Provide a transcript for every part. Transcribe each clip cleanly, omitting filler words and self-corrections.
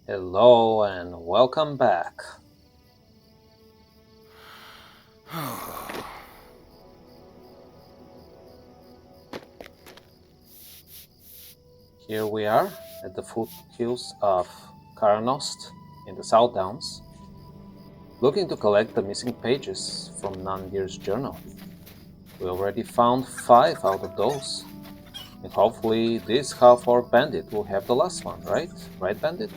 Hello and welcome back. Here we are at the foothills of Karanost in the South Downs, looking to collect the missing pages from Nandir's journal. We already found 5 out of those, and hopefully this half-hour bandit will have the last one, right? Right, bandit?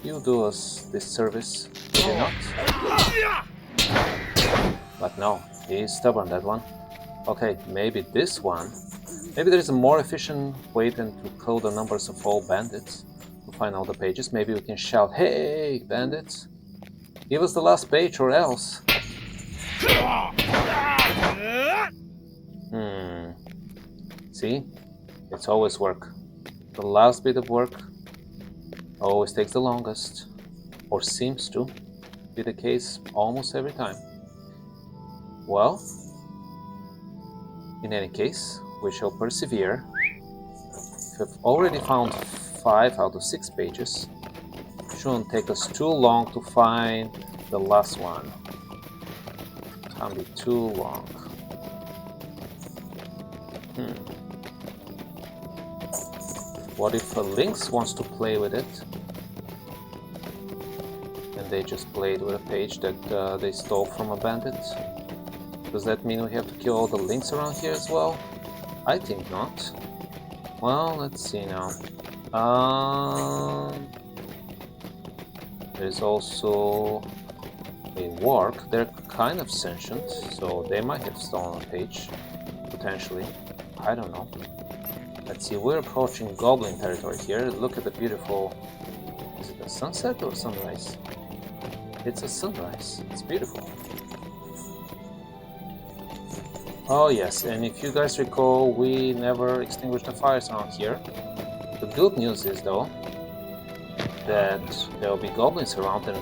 You do us this service, will you not? But no, he's stubborn, that one. Okay, maybe this one. Maybe there is a more efficient way than to code the numbers of all bandits to find all the pages. Maybe we can shout, "Hey, bandits! Give us the last page or else." See? It's always work. The last bit of work always takes the longest, or seems to be the case almost every time. Well, in any case, we shall persevere. If we've already found 5 out of 6 pages, it shouldn't take us too long to find the last one. Can't be too long. What if a lynx wants to play with it? And they just played with a page that they stole from a bandit? Does that mean we have to kill all the lynx around here as well? I think not. Well, let's see now. There's also a warg. They're kind of sentient, so they might have stolen a page. Potentially. I don't know. Let's see, we're approaching goblin territory here. Look at the beautiful... Is it a sunset or sunrise? It's a sunrise. It's beautiful. Oh yes, and if you guys recall, we never extinguished the fires around here. The good news is, though, that there will be goblins around and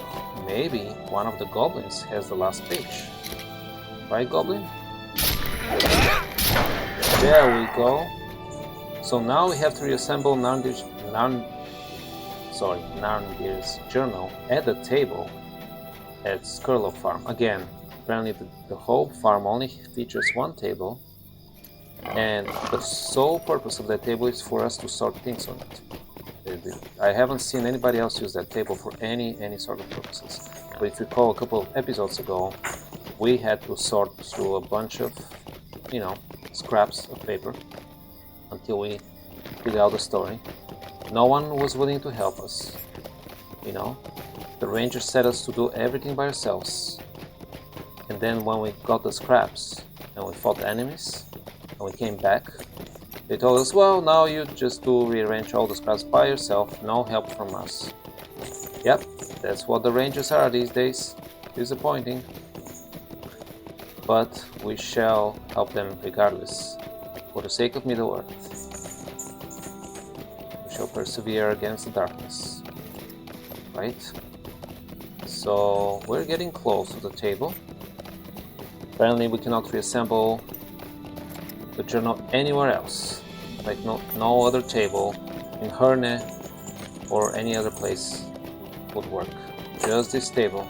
maybe one of the goblins has the last page. Right, goblin? There we go. So now we have to reassemble Narndir's journal at the table at Skurlow Farm. Again, apparently the whole farm only features one table, and the sole purpose of that table is for us to sort things on it. I haven't seen anybody else use that table for any sort of purposes. But if you recall, a couple of episodes ago, we had to sort through a bunch of, scraps of paper until we figured out the story. No one was willing to help us. The rangers set us to do everything by ourselves. And then when we got the scraps and we fought enemies and we came back, they told us, well, now you just do rearrange all the scraps by yourself, no help from us. Yep, that's what the rangers are these days. Disappointing. But we shall help them regardless, for the sake of Middle-earth. We shall persevere against the darkness. Right? So we're getting close to the table. Apparently we cannot reassemble the journal anywhere else. Like no other table in Herne or any other place would work. Just this table.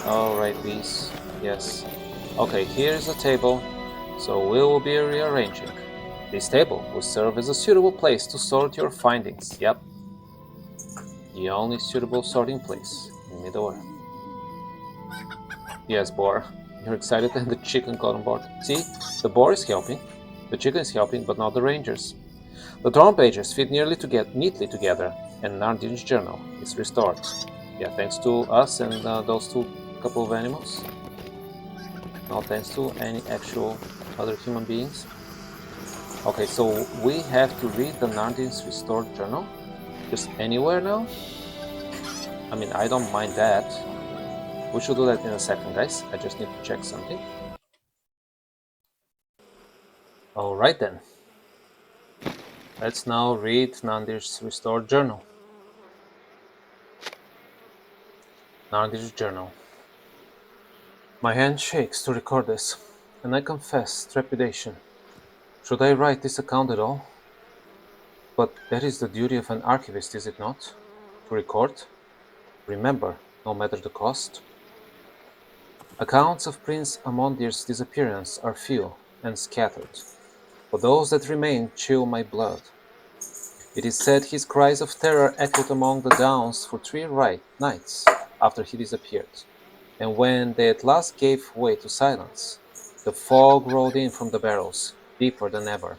Alright, bees. Yes. Okay, here's the table. So we will be rearranging. This table will serve as a suitable place to sort your findings. Yep. The only suitable sorting place in Middle-earth. Yes, boar. You're excited and the chicken got on board. See, the boar is helping, the chicken is helping, but not the rangers. The torn pages fit neatly together, and Narndir's journal is restored. Yeah, thanks to us and those couple of animals. No thanks to any actual other human beings. Okay, so we have to read the Narndir's restored journal? Just anywhere now? I mean, I don't mind that. We should do that in a second, guys. I just need to check something. Alright then. Let's now read Nandir's restored journal. Nandir's journal. My hand shakes to record this, and I confess trepidation. Should I write this account at all? But that is the duty of an archivist, is it not? To record, remember, no matter the cost. Accounts of Prince Amondir's disappearance are few and scattered, but those that remain chill my blood. It is said his cries of terror echoed among the downs for 3 nights after he disappeared, and when they at last gave way to silence, the fog rolled in from the barrows, deeper than ever.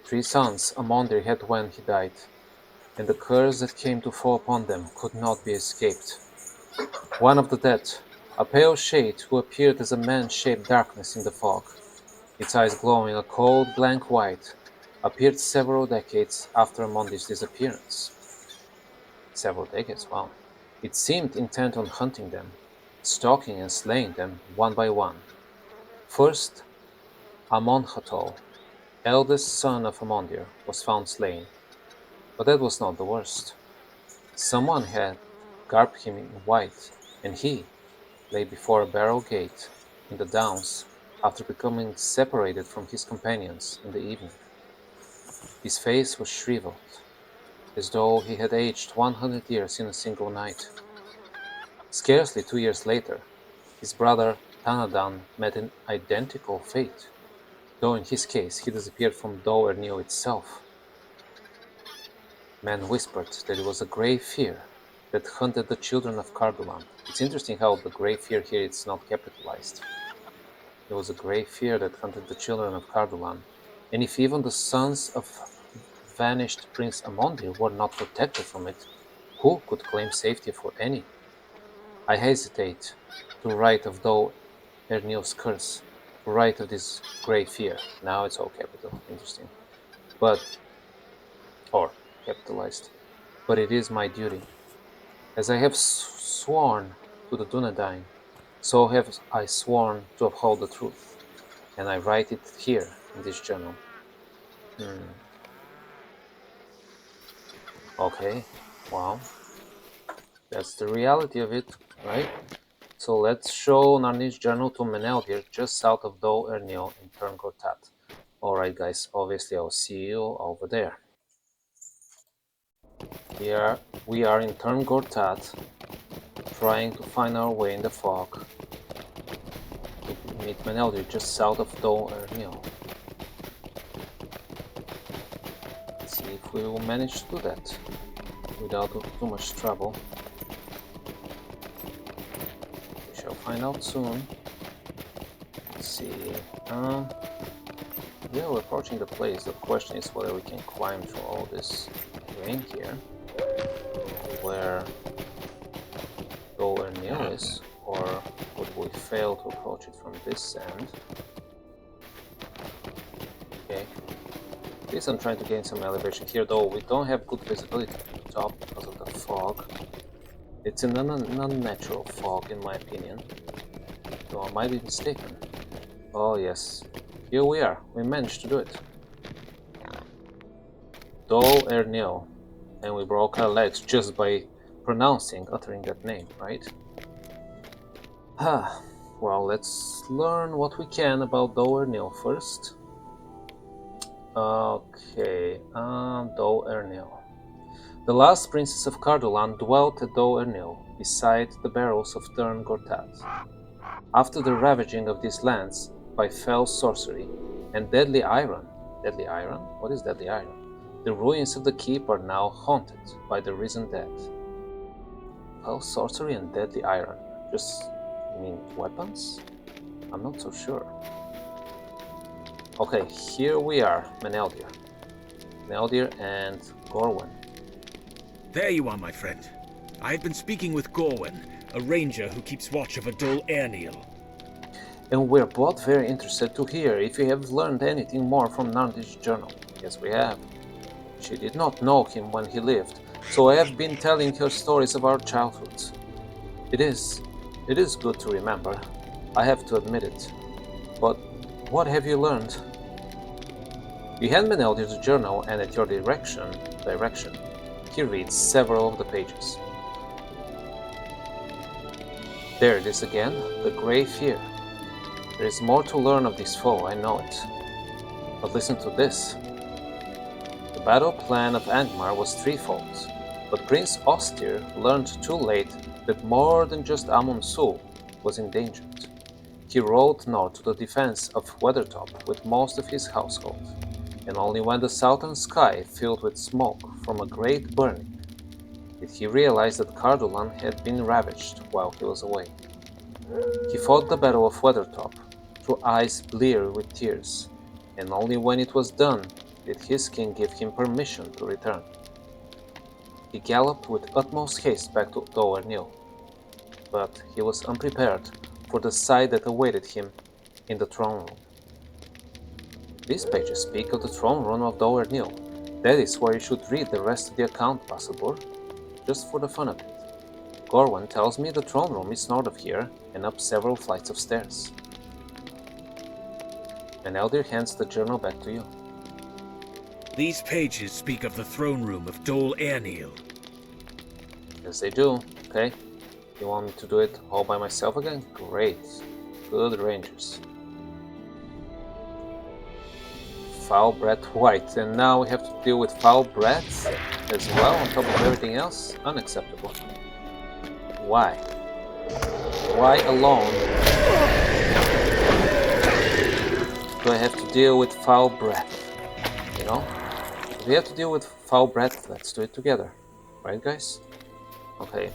3 sons Amondir had when he died, and the curse that came to fall upon them could not be escaped. One of the dead, a pale shade who appeared as a man-shaped darkness in the fog, its eyes glowing a cold blank white, appeared several decades after Amondir's disappearance. Several decades, wow. It seemed intent on hunting them, stalking and slaying them one by one. First, Amonhatol, eldest son of Amondir, was found slain, but that was not the worst. Someone had garbed him in white, and he lay before a barrow gate in the downs after becoming separated from his companions in the evening. His face was shriveled, as though he had aged 100 years in a single night. Scarcely 2 years later, his brother Tanadan met an identical fate, though in his case he disappeared from Dol Ernil itself. Men whispered that it was a grave fear that hunted the children of Cardolan. It's interesting how the grave fear here is not capitalized. It was a grave fear that hunted the children of Cardolan, and if even the sons of vanished Prince Amondir were not protected from it, who could claim safety for any? I hesitate to write of Dol Ernil's curse, to write of this grave fear. Now it's all capital, interesting. Or capitalized. But it is my duty. As I have sworn to the Dunedain, so have I sworn to uphold the truth, and I write it here in this journal. Okay, wow. That's the reality of it, right? So let's show Narni's journal to Meneldir just south of Dol Ernil in Turngortat. Alright guys, obviously I'll see you over there. We are in Turngortat, trying to find our way in the fog to meet Meneldir just south of Dol Ernil. Let's see if we will manage to do that without too much trouble. We shall find out soon. Let's see. Yeah, we're approaching the place. The question is whether we can climb through all this rain here, where Dol Ernil is, or would we fail to approach it from this end? Okay. At least I'm trying to gain some elevation here, though we don't have good visibility at the top because of the fog. It's an unnatural fog, in my opinion, though I might be mistaken. Oh yes, here we are. We managed to do it. Dol Ernil, and we broke our legs just by uttering that name, right? Well, let's learn what we can about Dol Ernil first. Okay, Dol Ernil. The last princess of Cardolan dwelt at Dol Ernil, beside the barrows of Turngortat. After the ravaging of these lands by fell sorcery and deadly iron. Deadly iron? What is deadly iron? The ruins of the keep are now haunted by the risen dead. Fell sorcery and deadly iron. Just, you mean weapons? I'm not so sure. Okay, here we are, Meneldir. Meneldir and Gorwen. There you are, my friend. I have been speaking with Gorwen, a ranger who keeps watch over Dol Ernil. And we're both very interested to hear if you have learned anything more from Narni's journal. Yes, we have. She did not know him when he lived, so I have been telling her stories of our childhoods. It is good to remember. I have to admit it. But what have you learned? You hand Meneldir's journal, and at your direction, he reads several of the pages. There it is again, the grey fear. There is more to learn of this foe, I know it. But listen to this. The The battle plan of Angmar was threefold, but Prince Ostir learned too late that more than just Amun-Su was endangered. He rode north to the defense of Weathertop with most of his household, and only when the southern sky filled with smoke from a great burning did he realize that Cardolan had been ravaged while he was away. He fought the Battle of Weathertop through eyes bleary with tears, and only when it was done did his king give him permission to return. He galloped with utmost haste back to Doer Nil, but he was unprepared for the sight that awaited him in the throne room. These pages speak of the throne room of Doer Nil. That is where you should read the rest of the account, Basabur, just for the fun of it. Gorwan tells me the throne room is north of here and up several flights of stairs. And Eldir hands the journal back to you. These pages speak of the throne room of Dol Airneil. Yes, they do. Okay. You want me to do it all by myself again? Great. Good Rangers. Foul Breath White. And now we have to deal with Foul Breath as well on top of everything else? Unacceptable. Why? Why alone do I have to deal with Foul Breath? You know? If we have to deal with Foul Breath, let's do it together. Right, guys? Okay.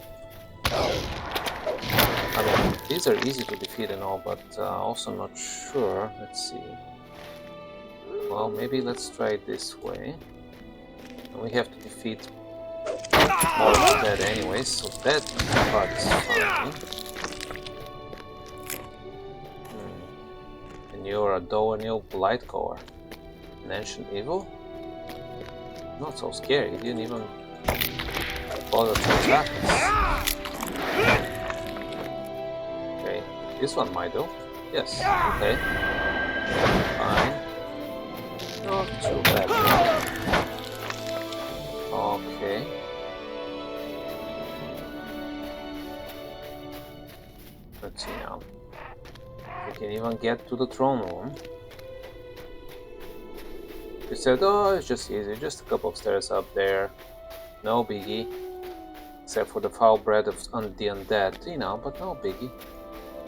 I mean, these are easy to defeat and all, but also not sure. Let's see. Well, maybe let's try it this way. And we have to defeat more of that anyways, so that part is fine. And you're a Doanil Blightgoer. An ancient evil? Not so scary, you didn't even bother to attack us. Okay, this one might do. Yes, okay. Fine. Not too bad. Okay. Let's see now. We can even get to the throne room. You said, oh, it's just easy, just a couple of stairs up there. No biggie. Except for the foul breath of the undead, you know, but no biggie.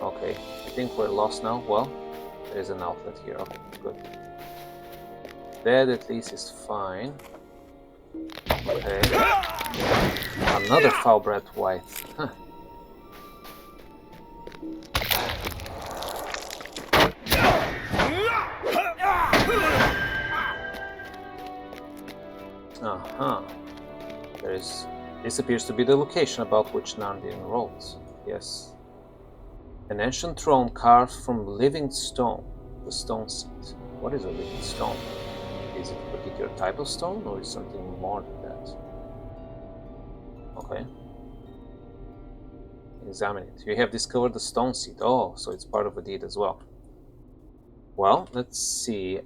Okay, I think we're lost now. Well, there's an outlet here. Okay, good. That at least is fine. Okay. Another foul breath white. Huh. Uh-huh. This appears to be the location about which Nardin wrote. Yes. An ancient throne carved from living stone. The stone seat. What is a living stone? Is it a particular type of stone, or is something more than that? Okay. Examine it. You have discovered the stone seat. Oh, so it's part of a deed as well. Well, let's see.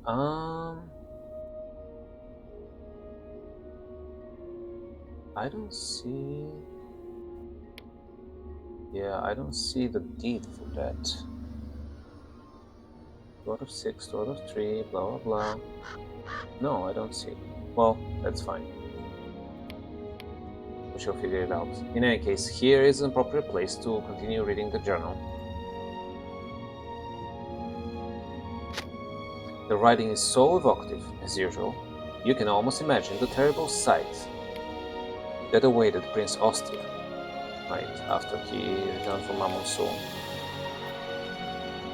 I don't see... Yeah, I don't see the deed for that. 2 out of 6, 2 out of 3, blah blah blah. No, I don't see it. Well, that's fine. We shall figure it out. In any case, here is an appropriate place to continue reading the journal. The writing is so evocative, as usual, you can almost imagine the terrible sight that awaited Prince Ostir right after he returned from Amun-Su.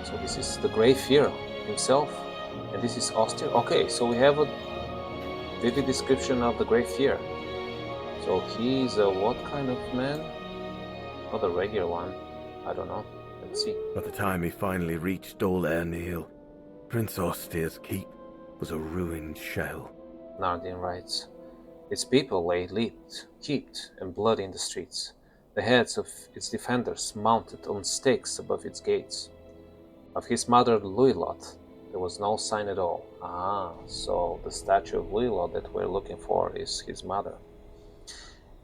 So this is the Grey Fear himself, and this is Ostir. Okay, so we have a vivid description of the Grey Fear. So he's a what kind of man? Not a regular one. I don't know. Let's see. By the time he finally reached Dol Airneil, Prince Ostir's keep was a ruined shell. Nardin writes, its people lay leaped, heaped, and bloody in the streets, the heads of its defenders mounted on stakes above its gates. Of his mother Luilot, there was no sign at all. Ah, so the statue of Luilot that we're looking for is his mother.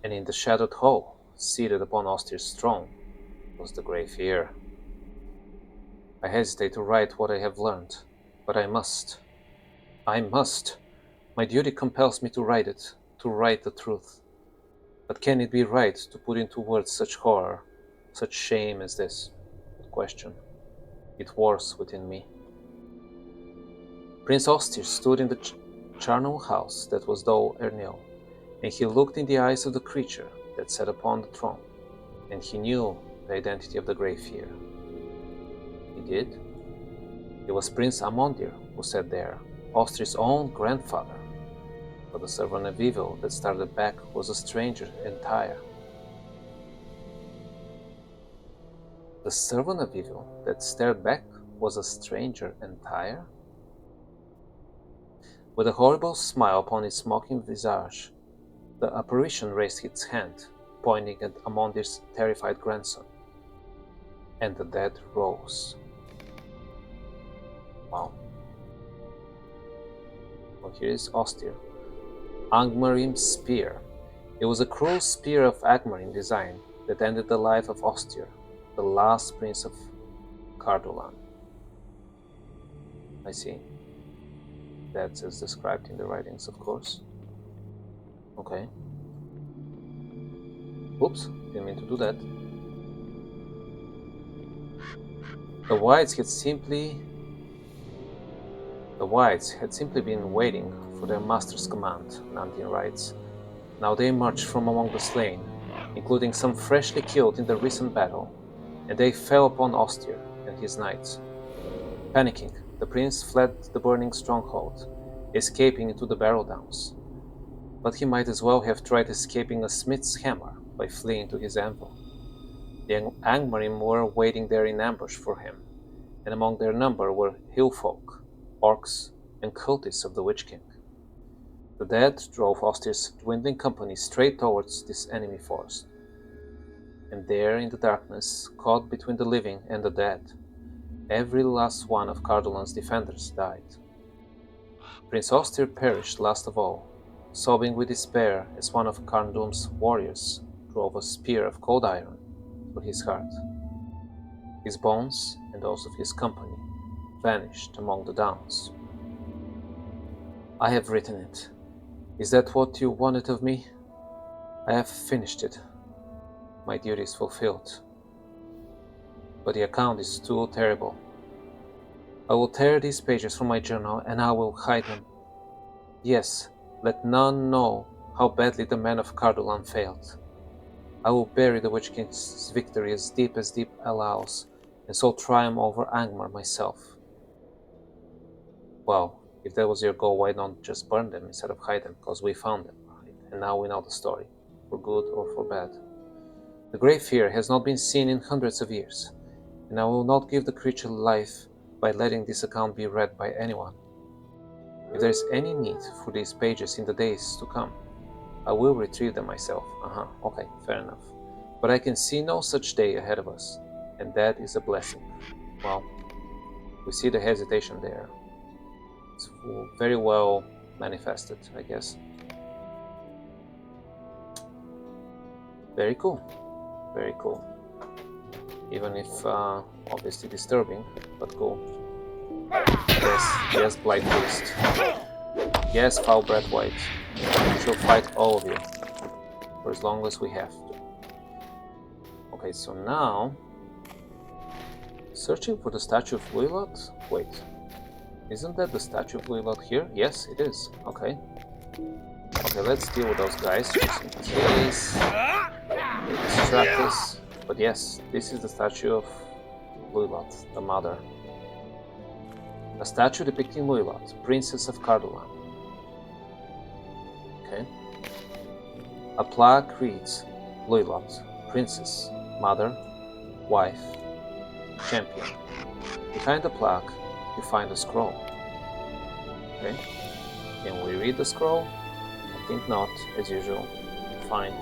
And in the shadowed hall, seated upon Ostir's throne, was the Grey Fear. I hesitate to write what I have learned, but I must. My duty compels me to write it, to write the truth. But can it be right to put into words such horror, such shame as this? Question. It wars within me. Prince Austir stood in the charnel house that was Dol Ernil, and he looked in the eyes of the creature that sat upon the throne, and he knew the identity of the Grey Fear. He did? It was Prince Amondir who sat there, Austir's own grandfather. But the servant of evil that started back was a stranger entire. The servant of evil that stared back was a stranger entire? With a horrible smile upon its mocking visage, the apparition raised its hand, pointing at Amondir's terrified grandson. And the dead rose. Wow. Well, here is Austir. Angmarim's spear. It was a cruel spear of Angmarim design that ended the life of Austir, the last prince of Cardolan. I see. That's as described in the writings, of course. Okay. Oops, didn't mean to do that. The Whites had simply been waiting for their master's command, Nandin writes. Now they emerged from among the slain, including some freshly killed in the recent battle, and they fell upon Austir and his knights. Panicking, the prince fled the burning stronghold, escaping into the Barrow Downs. But he might as well have tried escaping a smith's hammer by fleeing to his anvil. The Angmarim were waiting there in ambush for him, and among their number were hillfolk, orcs, and cultists of the Witch King. The dead drove Austir's dwindling company straight towards this enemy force. And there in the darkness, caught between the living and the dead, every last one of Cardolan's defenders died. Prince Austir perished last of all, sobbing with despair as one of Carndum's warriors drove a spear of cold iron through his heart. His bones, and those of his company, vanished among the downs. I have written it. Is that what you wanted of me? I have finished it. My duty is fulfilled. But the account is too terrible. I will tear these pages from my journal and I will hide them. Yes, let none know how badly the men of Cardolan failed. I will bury the Witch King's victory as deep allows, and so triumph over Angmar myself. Well, if that was your goal, why not just burn them instead of hide them? Because we found them, right? And now we know the story, for good or for bad. The Grey Fear has not been seen in hundreds of years, and I will not give the creature life by letting this account be read by anyone. If there is any need for these pages in the days to come, I will retrieve them myself. Okay, fair enough. But I can see no such day ahead of us, and that is a blessing. Well, we see the hesitation there. It's very well manifested, I guess. Very cool. Very cool. Even if obviously disturbing, but cool. Yes, Blight Priest. Yes, Foul-Breath White. We shall fight all of you for as long as we have to. Okay, so now searching for the statue of Luilot? Wait, isn't that the statue of Luilot here? Yes, it is. Okay. Okay, let's deal with those guys just in case they distract us. But yes, this is the statue of Luilot, the mother. A statue depicting Luilot, Princess of Cardolan. Okay. A plaque reads, Luilot, Princess, Mother, Wife, Champion. Behind the plaque, you find a scroll. Okay. Can we read the scroll? I think not, as usual. Fine.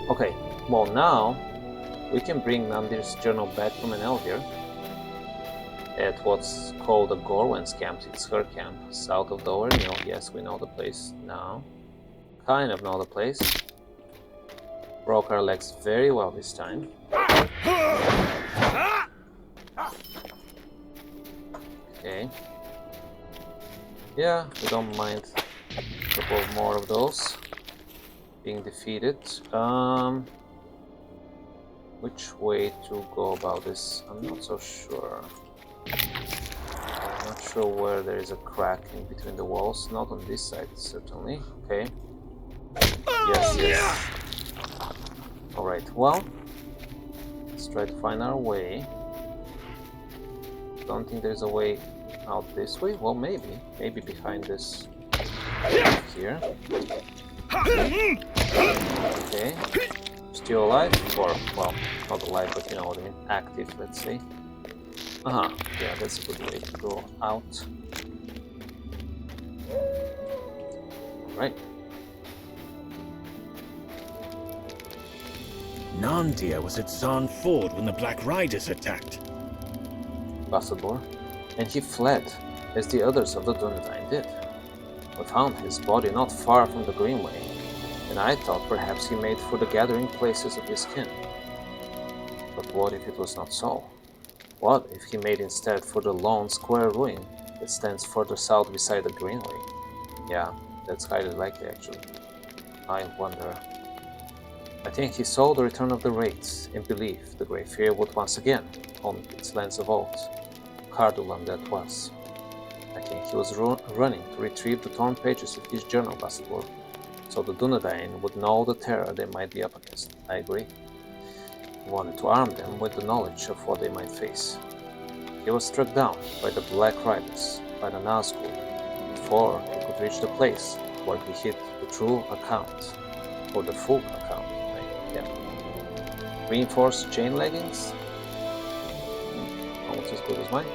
Okay, well now, we can bring Nandir's journal back from an elder at what's called the Gorwen's camp. It's her camp, south of Dol Ernil. Yes, we know the place now. Kind of know the place. Broke our legs very well this time. Okay. Yeah, we don't mind A couple more of those being defeated. Which way to go about this? I'm not so sure. I'm not sure where there is a crack in between the walls. Not on this side, certainly. Okay. Yes, yes. Alright, well, let's try to find our way. Don't think there's a way out this way. Well, maybe. Maybe behind this here. Okay. Still alive? Or, well, not alive, but you know what I mean. Active, let's say. Yeah, that's a good way to go out. Alright. Nandia was at Zahn Ford when the Black Riders attacked. Bassador, and he fled, as the others of the Dunedain did. We found his body not far from the Greenway, and I thought perhaps he made for the gathering places of his kin. But what if it was not so? What if he made instead for the lone square ruin that stands further south beside the Greenway? Yeah, that's highly likely actually. I wonder. I think he saw the return of the raids and believed the Grey Fear would once again haunt its lands of old. Cardulan that was. I think he was running to retrieve the torn pages of his journal, Bassador, so the Dunedain would know the terror they might be up against. I agree. He wanted to arm them with the knowledge of what they might face. He was struck down by the Black Riders, by the Nazgul, before he could reach the place where he hid the true account, or the full account. Yeah. Reinforced chain leggings? Almost as good as mine.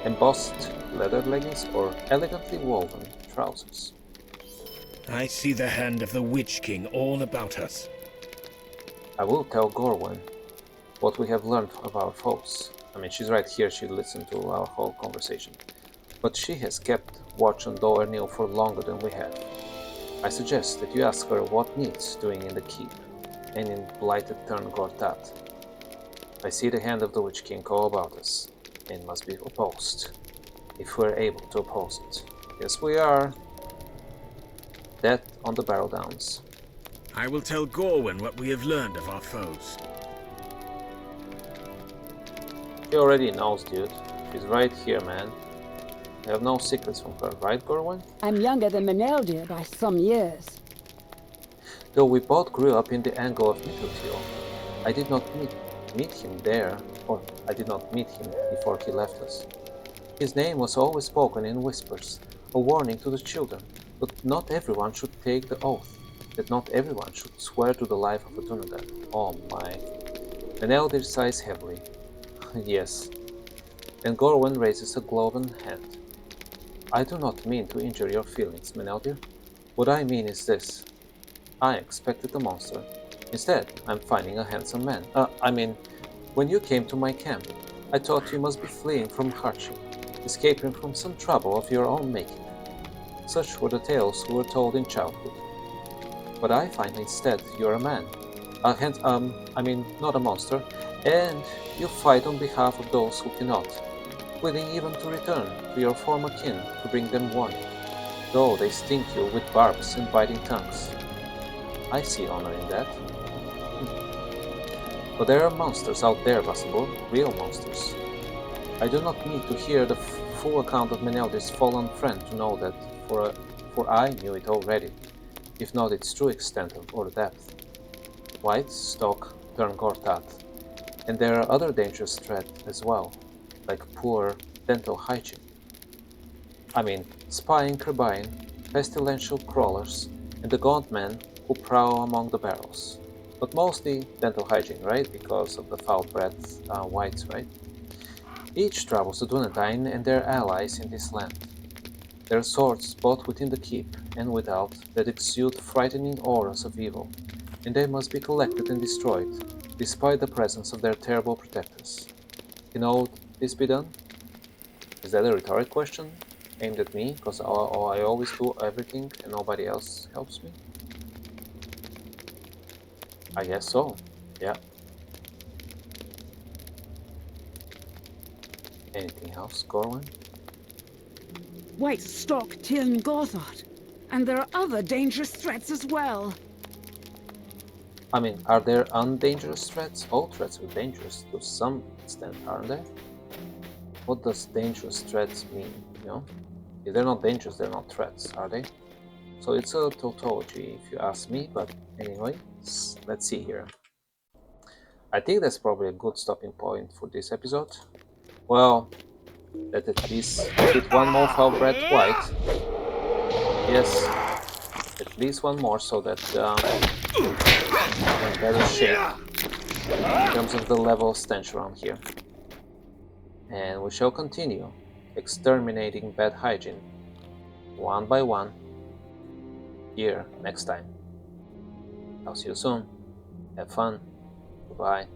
Embossed leather leggings or elegantly woven trousers. I see the hand of the Witch King all about us. I will tell Gorwen what we have learned of our foes. I mean, she's right here, she listened to our whole conversation. But she has kept watch on Dol Ernil for longer than we have. I suggest that you ask her what needs doing in the keep and in blighted Turn Gortat. I see the hand of the Witch King all about us, and must be opposed, if we're able to oppose it. Yes, we are. That on the Barrow Downs. I will tell Gorwen what we have learned of our foes. She already knows, dude. She's right here, man. You have no secrets from her, right, Gorwen? I'm younger than Meneldir by some years. Though we both grew up in the angle of Mittelfield, I did not meet him there, or I did not meet him before he left us. His name was always spoken in whispers, a warning to the children, but not everyone should take the oath, that not everyone should swear to the life of a Dunedain. Oh my. Meneldir sighs heavily. Yes. And Gorwen raises a cloven hand. I do not mean to injure your feelings, Meneldir. What I mean is this. I expected a monster. Instead, I'm finding a handsome man. When you came to my camp, I thought you must be fleeing from hardship, escaping from some trouble of your own making. Such were the tales we were told in childhood. But I find instead you're a man. Not a monster, and you fight on behalf of those who cannot, willing even to return to your former kin to bring them warning, though they sting you with barbs and biting tongues. I see honor in that. But there are monsters out there, Bassador, real monsters. I do not need to hear the full account of Meneldir's fallen friend to know that, for I knew it already, if not its true extent or depth. White, Stock, Turn Gortat, and there are other dangerous threats as well, like poor dental hygiene. Spying Kerbine, pestilential crawlers, and the gaunt men who prowl among the barrels. But mostly dental hygiene, right? Because of the foul-breathed whites, right? Each troubles the Dunedain and their allies in this land. There are swords both within the keep and without that exude frightening auras of evil, and they must be collected and destroyed, despite the presence of their terrible protectors. Can all this be done? Is that a rhetoric question aimed at me, because I always do everything and nobody else helps me? I guess so, yeah. Anything else, Gorwin? White Stock Tirn Gorthart. And there are other dangerous threats as well. I mean, are there undangerous threats? All threats are dangerous to some extent, aren't they? What does dangerous threats mean, you know? If they're not dangerous, they're not threats, are they? So it's a tautology, if you ask me, but anyway, let's see here. I think that's probably a good stopping point for this episode. Well, let's at least hit one more foul bread white. Yes, at least one more so that we're in better shape in terms of the level of stench around here. And we shall continue exterminating bad hygiene one by one here next time. I'll see you soon. Have fun. Goodbye.